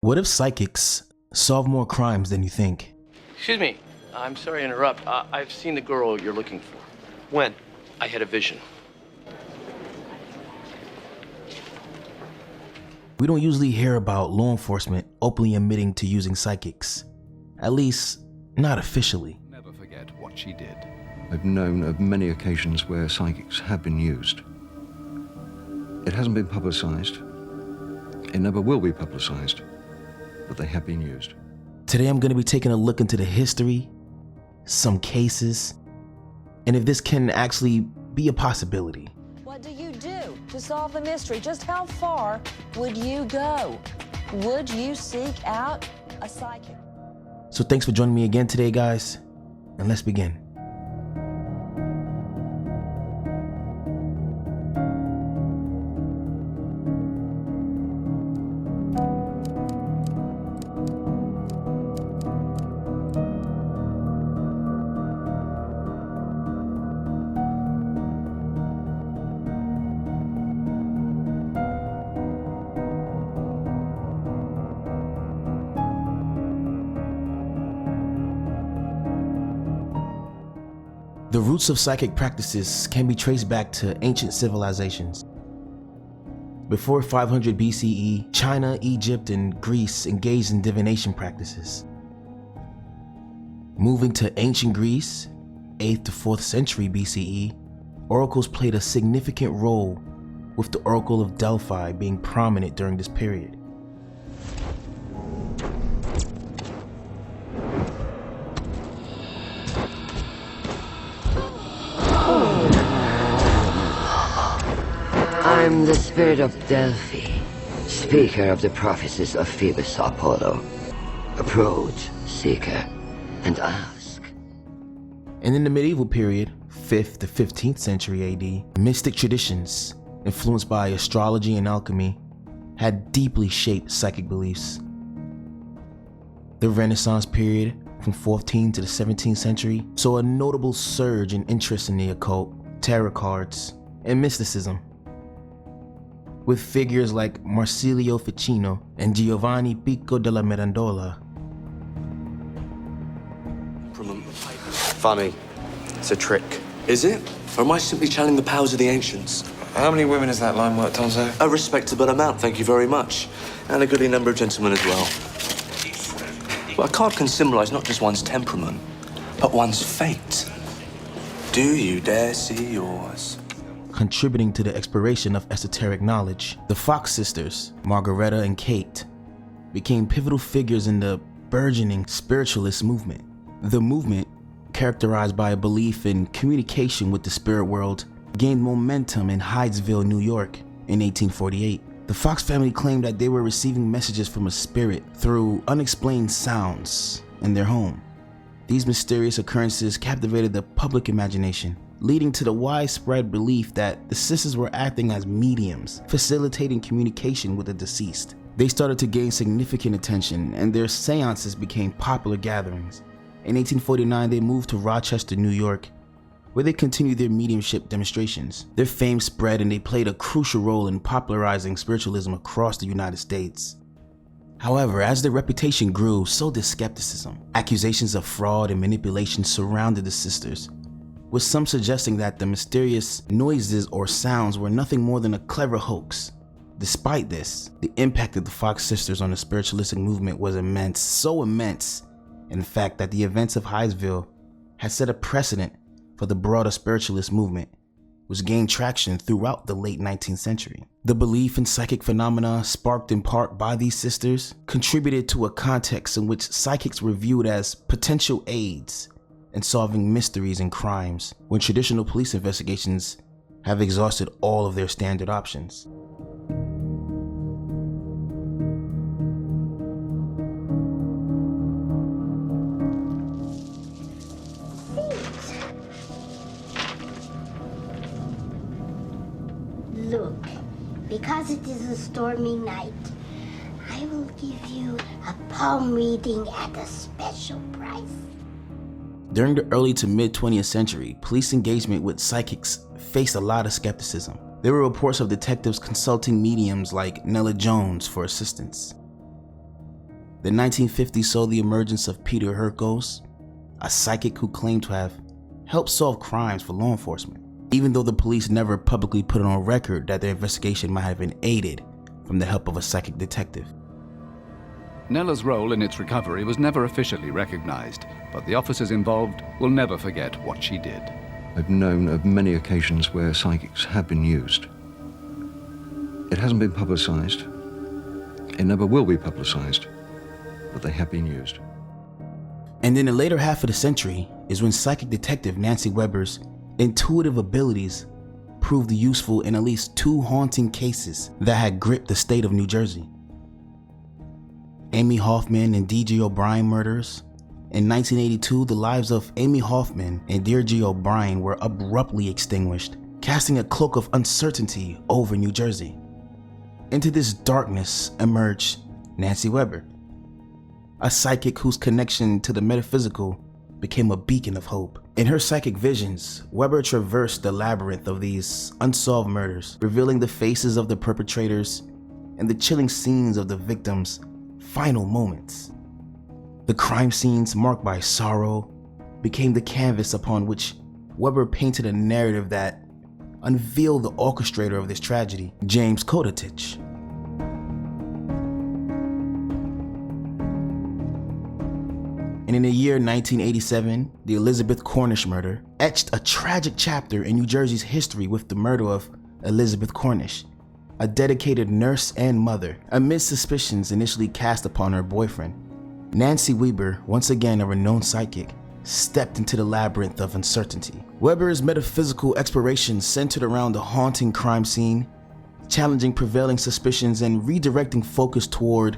What if psychics solve more crimes than you think? Excuse me. I'm sorry to interrupt. I've seen the girl you're looking for. When? I had a vision. We don't usually hear about law enforcement openly admitting to using psychics. At least, not officially. Never forget what she did. I've known of many occasions where psychics have been used. It hasn't been publicized. It never will be publicized, but they have been used. Today I'm going to be taking a look into the history, some cases, and if this can actually be a possibility. What do you do to solve the mystery? Just how far would you go? Would you seek out a psychic? So thanks for joining me again today, guys, and let's begin. The roots of psychic practices can be traced back to ancient civilizations. Before 500 BCE, China, Egypt, and Greece engaged in divination practices. Moving to ancient Greece, 8th to 4th century BCE, oracles played a significant role, with the Oracle of Delphi being prominent during this period. I'm the spirit of Delphi, speaker of the prophecies of Phoebus Apollo. Approach, seeker, and ask. And in the medieval period, 5th to 15th century AD, mystic traditions, influenced by astrology and alchemy, had deeply shaped psychic beliefs. The Renaissance period, from 14th to the 17th century, saw a notable surge in interest in the occult, tarot cards, and mysticism, with figures like Marsilio Ficino and Giovanni Pico della Mirandola. Funny. It's a trick. Is it? Or am I simply channeling the powers of the ancients? How many women has that line worked on, sir? A respectable amount, thank you very much. And a goodly number of gentlemen as well. Well, a card can symbolize not just one's temperament, but one's fate. Do you dare see yours? Contributing to the exploration of esoteric knowledge, the Fox sisters, Margareta and Kate, became pivotal figures in the burgeoning spiritualist movement. The movement, characterized by a belief in communication with the spirit world, gained momentum in Hydesville, New York in 1848. The Fox family claimed that they were receiving messages from a spirit through unexplained sounds in their home. These mysterious occurrences captivated the public imagination, leading to the widespread belief that the sisters were acting as mediums, facilitating communication with the deceased. They started to gain significant attention, and their seances became popular gatherings. In 1849, they moved to Rochester, New York, where they continued their mediumship demonstrations. Their fame spread, and they played a crucial role in popularizing spiritualism across the United States. However, as their reputation grew, so did skepticism. Accusations of fraud and manipulation surrounded the sisters, with some suggesting that the mysterious noises or sounds were nothing more than a clever hoax. Despite this, the impact of the Fox sisters on the spiritualistic movement was immense, so immense, in fact, that the events of Hydesville had set a precedent for the broader spiritualist movement, which gained traction throughout the late 19th century. The belief in psychic phenomena, sparked in part by these sisters, contributed to a context in which psychics were viewed as potential aids in solving mysteries and crimes, when traditional police investigations have exhausted all of their standard options. Look, because it is a stormy night, I will give you a palm reading at a special price. During the early to mid 20th century, police engagement with psychics faced a lot of skepticism. There were reports of detectives consulting mediums like Nella Jones for assistance. The 1950s saw the emergence of Peter Herkos, a psychic who claimed to have helped solve crimes for law enforcement, even though the police never publicly put it on record that their investigation might have been aided from the help of a psychic detective. Nella's role in its recovery was never officially recognized, but the officers involved will never forget what she did. I've known of many occasions where psychics have been used. It hasn't been publicized. It never will be publicized, but they have been used. And in the later half of the century is when psychic detective Nancy Weber's intuitive abilities proved useful in at least 2 haunting cases that had gripped the state of New Jersey. Amy Hoffman and D.J. O'Brien murders. In 1982, the lives of Amy Hoffman and D.J. O'Brien were abruptly extinguished, casting a cloak of uncertainty over New Jersey. Into this darkness emerged Nancy Weber, a psychic whose connection to the metaphysical became a beacon of hope. In her psychic visions, Weber traversed the labyrinth of these unsolved murders, revealing the faces of the perpetrators and the chilling scenes of the victims' final moments. The crime scenes, marked by sorrow, became the canvas upon which Weber painted a narrative that unveiled the orchestrator of this tragedy, James Kodatich. And in the year 1987, the Elizabeth Cornish murder etched a tragic chapter in New Jersey's history with the murder of Elizabeth Cornish, a dedicated nurse and mother, amid suspicions initially cast upon her boyfriend. Nancy Weber, once again a renowned psychic, stepped into the labyrinth of uncertainty. Weber's metaphysical exploration centered around the haunting crime scene, challenging prevailing suspicions and redirecting focus toward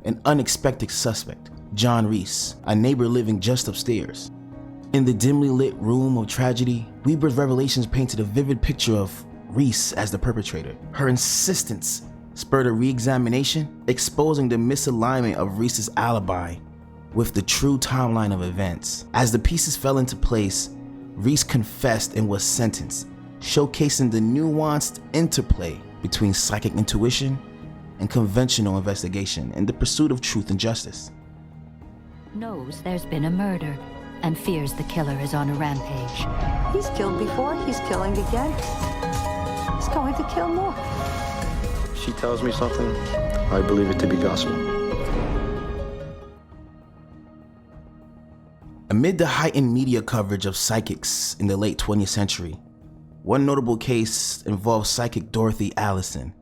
an unexpected suspect, John Reese, a neighbor living just upstairs. In the dimly lit room of tragedy, Weber's revelations painted a vivid picture of Reese as the perpetrator. Her insistence spurred a re-examination, exposing the misalignment of Reese's alibi with the true timeline of events. As the pieces fell into place, Reese confessed and was sentenced, showcasing the nuanced interplay between psychic intuition and conventional investigation in the pursuit of truth and justice. Knows there's been a murder and fears the killer is on a rampage. He's killed before, he's killing again. He's going to kill more. She tells me something, I believe it to be gospel. Amid the heightened media coverage of psychics in the late 20th century, one notable case involves psychic Dorothy Allison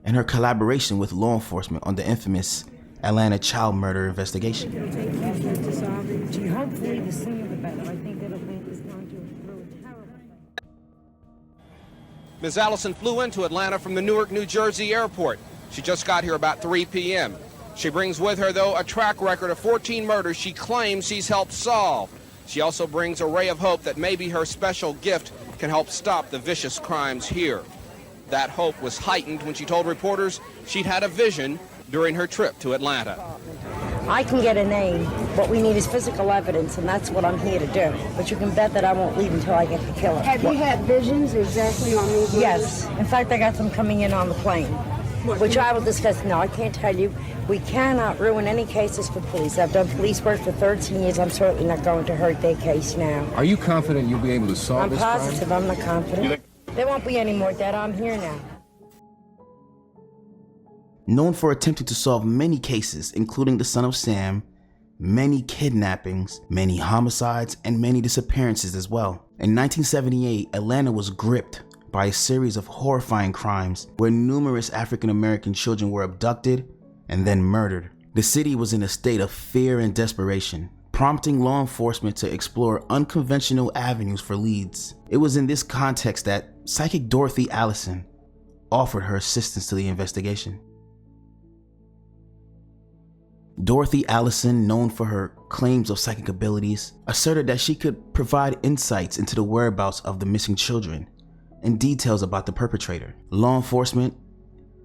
and her collaboration with law enforcement on the infamous Atlanta child murder investigation. Hopefully the sooner the better. I think it'll make this going to really terrible. Ms. Allison flew into Atlanta from the Newark, New Jersey airport. She just got here about 3 p.m. She brings with her, though, a track record of 14 murders she claims she's helped solve. She also brings a ray of hope that maybe her special gift can help stop the vicious crimes here. That hope was heightened when she told reporters she'd had a vision during her trip to Atlanta. I can get a name. What we need is physical evidence, and that's what I'm here to do. But you can bet that I won't leave until I get the killer. Have you had visions exactly on these? Yes. In fact, I got some coming in on the plane, which I will discuss. No, I can't tell you. We cannot ruin any cases for police. I've done police work for 13 years. I'm certainly not going to hurt their case now. Are you confident you'll be able to solve this crime? I'm positive. I'm not confident. There won't be any more dead. I'm here now. Known for attempting to solve many cases, including the Son of Sam, many kidnappings, many homicides, and many disappearances as well. In 1978, Atlanta was gripped by a series of horrifying crimes where numerous African-American children were abducted and then murdered. The city was in a state of fear and desperation, prompting law enforcement to explore unconventional avenues for leads. It was in this context that psychic Dorothy Allison offered her assistance to the investigation. Dorothy Allison, known for her claims of psychic abilities, asserted that she could provide insights into the whereabouts of the missing children and details about the perpetrator. Law enforcement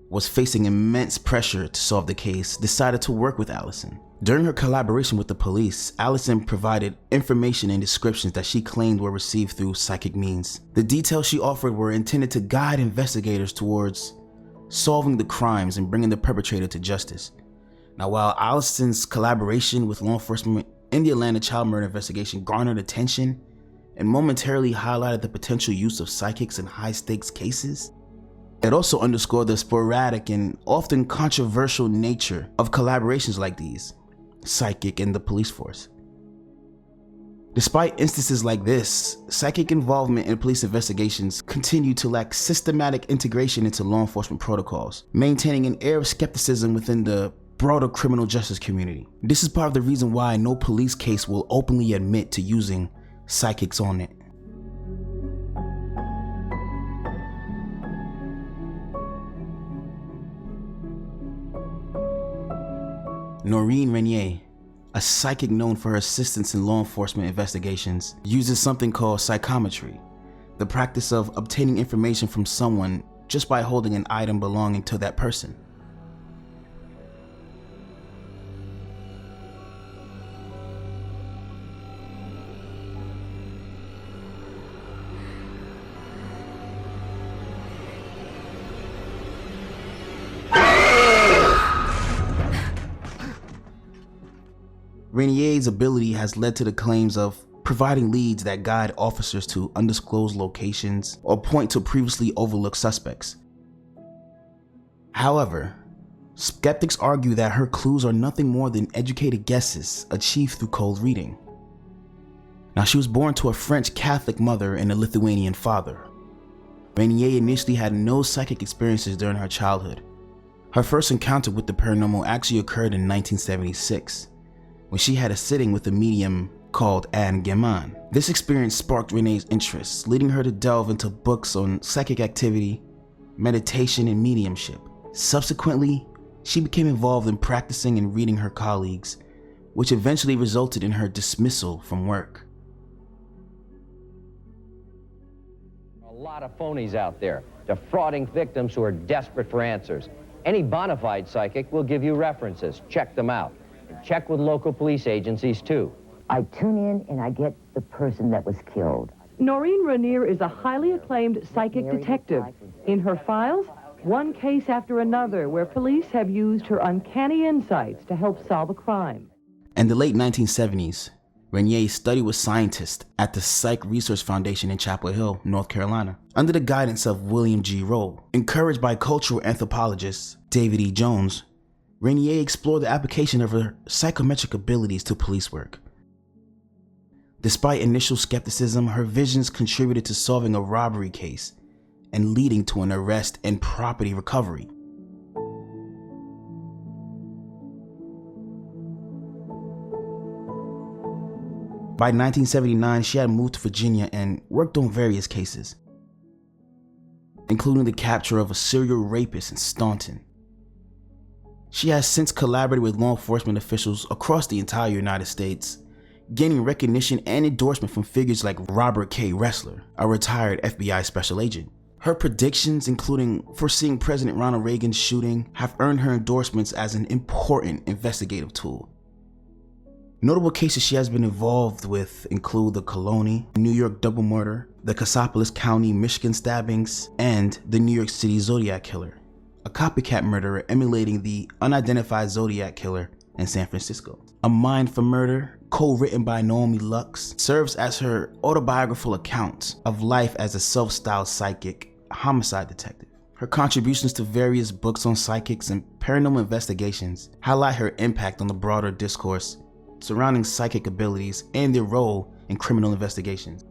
was facing immense pressure to solve the case, decided to work with Allison. During her collaboration with the police, Allison provided information and descriptions that she claimed were received through psychic means. The details she offered were intended to guide investigators towards solving the crimes and bringing the perpetrator to justice. Now, while Allison's collaboration with law enforcement in the Atlanta child murder investigation garnered attention and momentarily highlighted the potential use of psychics in high-stakes cases, it also underscored the sporadic and often controversial nature of collaborations like these, psychic and the police force. Despite instances like this, psychic involvement in police investigations continue to lack systematic integration into law enforcement protocols, maintaining an air of skepticism within the broader criminal justice community. This is part of the reason why no police case will openly admit to using psychics on it. Noreen Renier, a psychic known for her assistance in law enforcement investigations, uses something called psychometry, the practice of obtaining information from someone just by holding an item belonging to that person. Renier's ability has led to the claims of providing leads that guide officers to undisclosed locations or point to previously overlooked suspects. However, skeptics argue that her clues are nothing more than educated guesses achieved through cold reading. Now, she was born to a French Catholic mother and a Lithuanian father. Renier initially had no psychic experiences during her childhood. Her first encounter with the paranormal actually occurred in 1976. When she had a sitting with a medium called Anne Gaiman. This experience sparked Renee's interest, leading her to delve into books on psychic activity, meditation, and mediumship. Subsequently, she became involved in practicing and reading her colleagues, which eventually resulted in her dismissal from work. A lot of phonies out there, defrauding victims who are desperate for answers. Any bona fide psychic will give you references. Check them out. Check with local police agencies, too. I tune in and I get the person that was killed. Noreen Renier is a highly acclaimed psychic detective. In her files, one case after another where police have used her uncanny insights to help solve a crime. In the late 1970s, Renier studied with scientists at the Psych Research Foundation in Chapel Hill, North Carolina, under the guidance of William G. Rowe. Encouraged by cultural anthropologist David E. Jones, Renier explored the application of her psychometric abilities to police work. Despite initial skepticism, her visions contributed to solving a robbery case and leading to an arrest and property recovery. By 1979, she had moved to Virginia and worked on various cases, including the capture of a serial rapist in Staunton. She has since collaborated with law enforcement officials across the entire United States, gaining recognition and endorsement from figures like Robert K. Ressler, a retired FBI special agent. Her predictions, including foreseeing President Ronald Reagan's shooting, have earned her endorsements as an important investigative tool. Notable cases she has been involved with include the Cologne, New York double murder, the Cassopolis County, Michigan stabbings, and the New York City Zodiac killer, a copycat murderer emulating the unidentified Zodiac killer in San Francisco. A Mind for Murder, co-written by Naomi Lux, serves as her autobiographical account of life as a self-styled psychic homicide detective. Her contributions to various books on psychics and paranormal investigations highlight her impact on the broader discourse surrounding psychic abilities and their role in criminal investigations.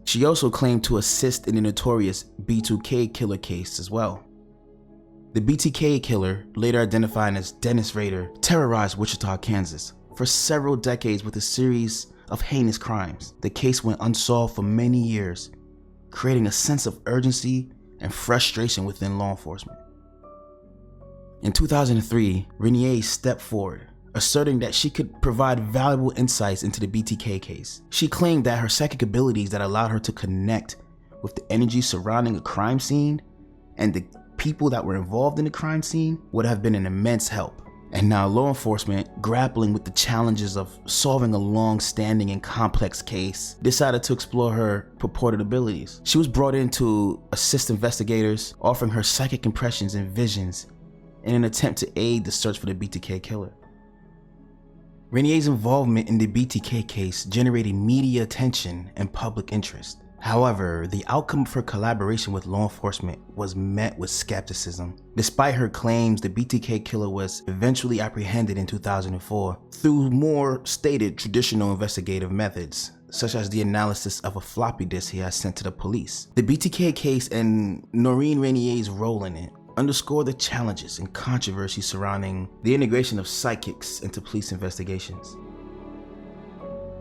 She also claimed to assist in the notorious B2K killer case as well. The BTK killer, later identified as Dennis Rader, terrorized Wichita, Kansas for several decades with a series of heinous crimes. The case went unsolved for many years, creating a sense of urgency and frustration within law enforcement. In 2003, Renier stepped forward, asserting that she could provide valuable insights into the BTK case. She claimed that her psychic abilities that allowed her to connect with the energy surrounding a crime scene and the people that were involved in the crime scene would have been an immense help. And now law enforcement, grappling with the challenges of solving a long-standing and complex case, decided to explore her purported abilities. She was brought in to assist investigators, offering her psychic impressions and visions in an attempt to aid the search for the BTK killer. Renier's involvement in the BTK case generated media attention and public interest. However, the outcome of her collaboration with law enforcement was met with skepticism. Despite her claims, the BTK killer was eventually apprehended in 2004 through more stated traditional investigative methods, such as the analysis of a floppy disk he had sent to the police. The BTK case and Noreen Renier's role in it underscore the challenges and controversy surrounding the integration of psychics into police investigations.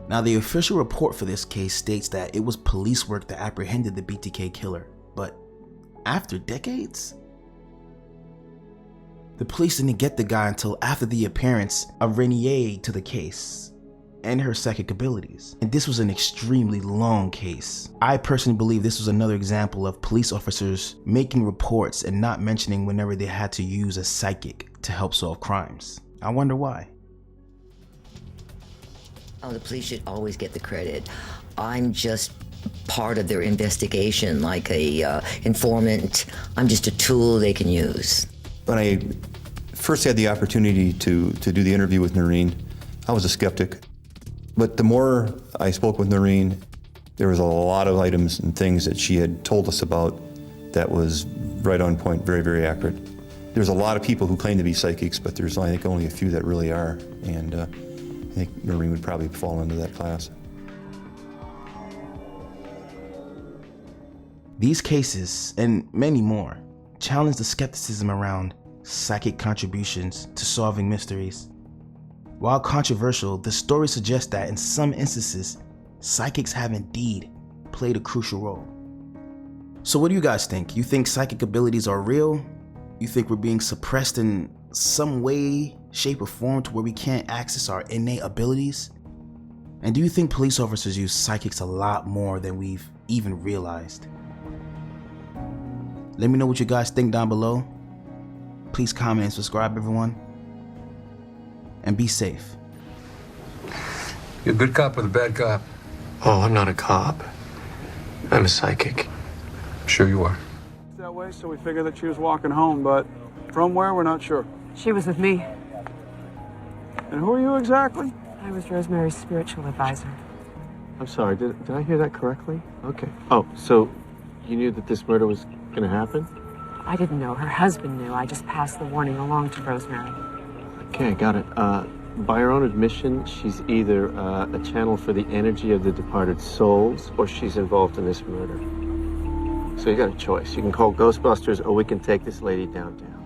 Now, the official report for this case states that it was police work that apprehended the BTK killer, but after decades? The police didn't get the guy until after the appearance of Renier to the case and her psychic abilities. And this was an extremely long case. I personally believe this was another example of police officers making reports and not mentioning whenever they had to use a psychic to help solve crimes. I wonder why. Oh, the police should always get the credit. I'm just part of their investigation, like a informant. I'm just a tool they can use. When I first had the opportunity to do the interview with Noreen, I was a skeptic. But the more I spoke with Noreen, there was a lot of items and things that she had told us about that was right on point, very, very accurate. There's a lot of people who claim to be psychics, but there's, I think, only a few that really are. And I think Noreen would probably fall into that class. These cases, and many more, challenge the skepticism around psychic contributions to solving mysteries. While controversial, the story suggests that in some instances, psychics have indeed played a crucial role. So what do you guys think? You think psychic abilities are real? You think we're being suppressed in some way, shape, or form to where we can't access our innate abilities? And do you think police officers use psychics a lot more than we've even realized? Let me know what you guys think down below. Please comment and subscribe, everyone. And be safe. You a good cop or a bad cop? Oh, I'm not a cop. I'm a psychic. Sure you are. That way, so we figured that she was walking home, but from where, we're not sure. She was with me. And who are you exactly? I was Rosemary's spiritual advisor. I'm sorry, did I hear that correctly? Okay. Oh, so you knew that this murder was gonna happen? I didn't know. Her husband knew. I just passed the warning along to Rosemary. Okay, got it. By her own admission, she's either a channel for the energy of the departed souls, or she's involved in this murder. So you got a choice. You can call Ghostbusters, or we can take this lady downtown.